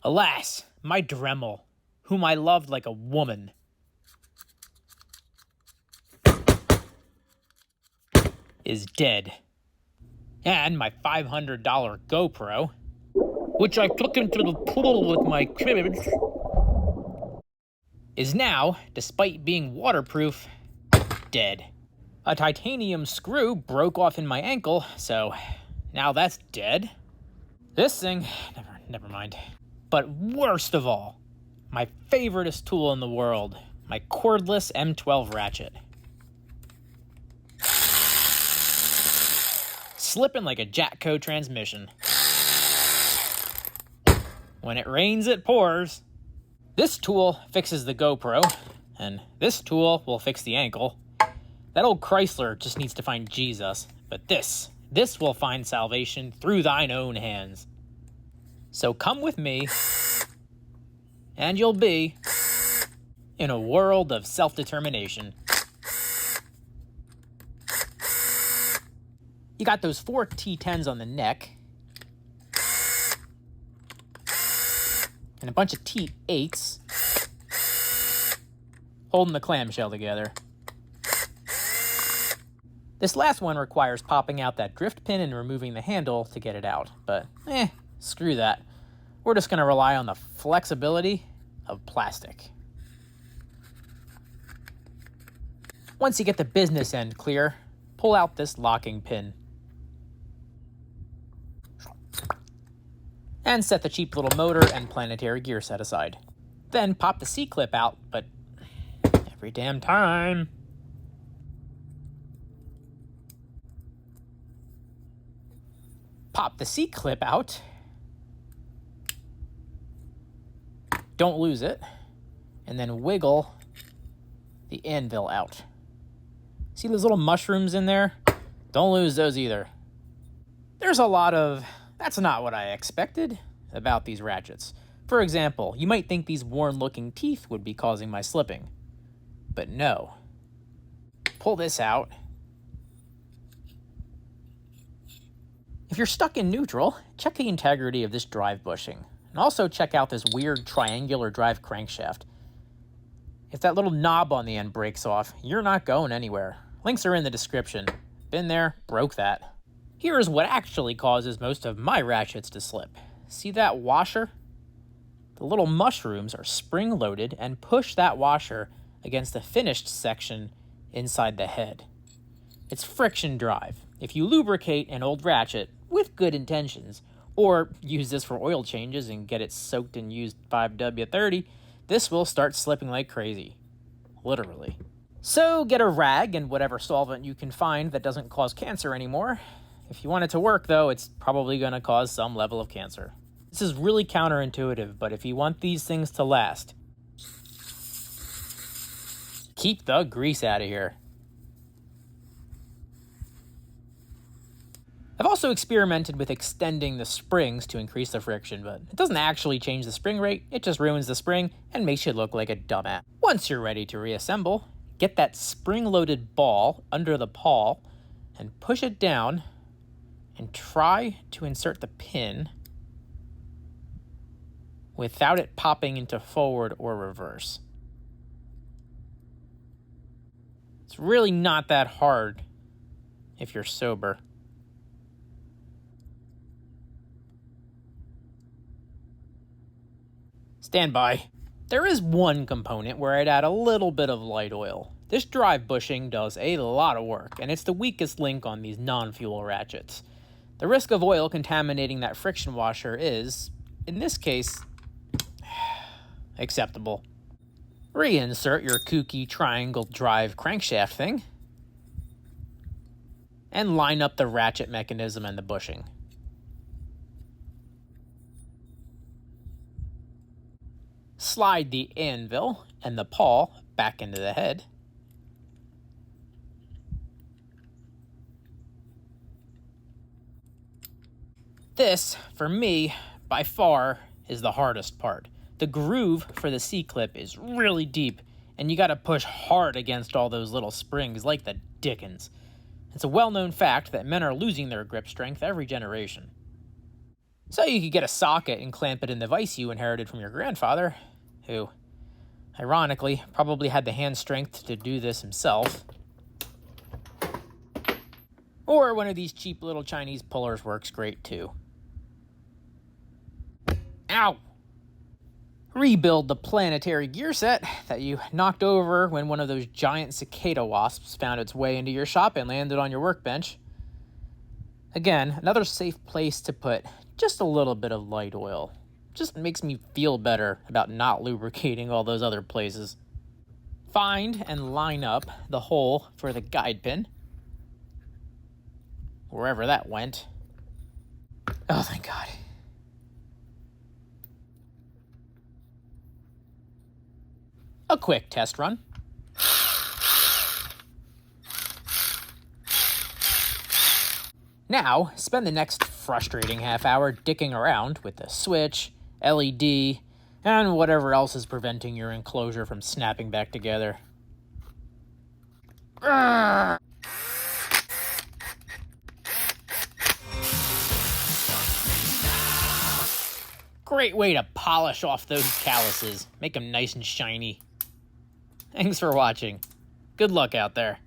Alas, my Dremel, whom I loved like a woman, is dead. And my $500 GoPro, which I took into the pool with my kids, is now, despite being waterproof, dead. A titanium screw broke off in my ankle, so now that's dead. This thing, never mind. But worst of all, my favoriteest tool in the world, my cordless M12 ratchet. Slipping like a Jatco transmission. When it rains, it pours. This tool fixes the GoPro, and this tool will fix the ankle. That old Chrysler just needs to find Jesus, but this will find salvation through thine own hands. So come with me, and you'll be in a world of self-determination. You got those 4 T10s on the neck, and a bunch of T8s holding the clamshell together. This last one requires popping out that drift pin and removing the handle to get it out, but screw that. We're just going to rely on the flexibility of plastic. Once you get the business end clear, pull out this locking pin. And set the cheap little motor and planetary gear set aside. Then pop the C-clip out, but every damn time. Pop the C-clip out. Don't lose it. And then wiggle the anvil out. See those little mushrooms in there? Don't lose those either. There's a lot of, that's not what I expected about these ratchets. For example, you might think these worn-looking teeth would be causing my slipping. But no. Pull this out. If you're stuck in neutral, check the integrity of this drive bushing. And also check out this weird triangular drive crankshaft. If that little knob on the end breaks off, you're not going anywhere. Links are in the description. Been there, broke that. Here's what actually causes most of my ratchets to slip. See that washer? The little mushrooms are spring-loaded and push that washer against the finished section inside the head. It's friction drive. If you lubricate an old ratchet with good intentions, or use this for oil changes and get it soaked in used 5W30, this will start slipping like crazy. Literally. So get a rag and whatever solvent you can find that doesn't cause cancer anymore. If you want it to work, though, it's probably going to cause some level of cancer. This is really counterintuitive, but if you want these things to last, keep the grease out of here. I've also experimented with extending the springs to increase the friction, but it doesn't actually change the spring rate, it just ruins the spring and makes you look like a dumbass. Once you're ready to reassemble, get that spring-loaded ball under the pawl and push it down and try to insert the pin without it popping into forward or reverse. It's really not that hard if you're sober. Stand by. There is one component where I'd add a little bit of light oil. This drive bushing does a lot of work, and it's the weakest link on these non-fuel ratchets. The risk of oil contaminating that friction washer is, in this case, acceptable. Reinsert your kooky triangle drive crankshaft thing, and line up the ratchet mechanism and the bushing. Slide the anvil and the pawl back into the head. This, for me, by far, is the hardest part. The groove for the C-clip is really deep, and you gotta push hard against all those little springs like the dickens. It's a well-known fact that men are losing their grip strength every generation. So you could get a socket and clamp it in the vise you inherited from your grandfather, who, ironically, probably had the hand strength to do this himself. Or one of these cheap little Chinese pullers works great too. Ow! Rebuild the planetary gear set that you knocked over when one of those giant cicada wasps found its way into your shop and landed on your workbench. Again, another safe place to put just a little bit of light oil. Just makes me feel better about not lubricating all those other places. Find and line up the hole for the guide pin. Wherever that went. Oh, thank God. A quick test run. Now, spend the next frustrating half hour dicking around with the switch, LED, and whatever else is preventing your enclosure from snapping back together. Great way to polish off those calluses. Make them nice and shiny. Thanks for watching. Good luck out there.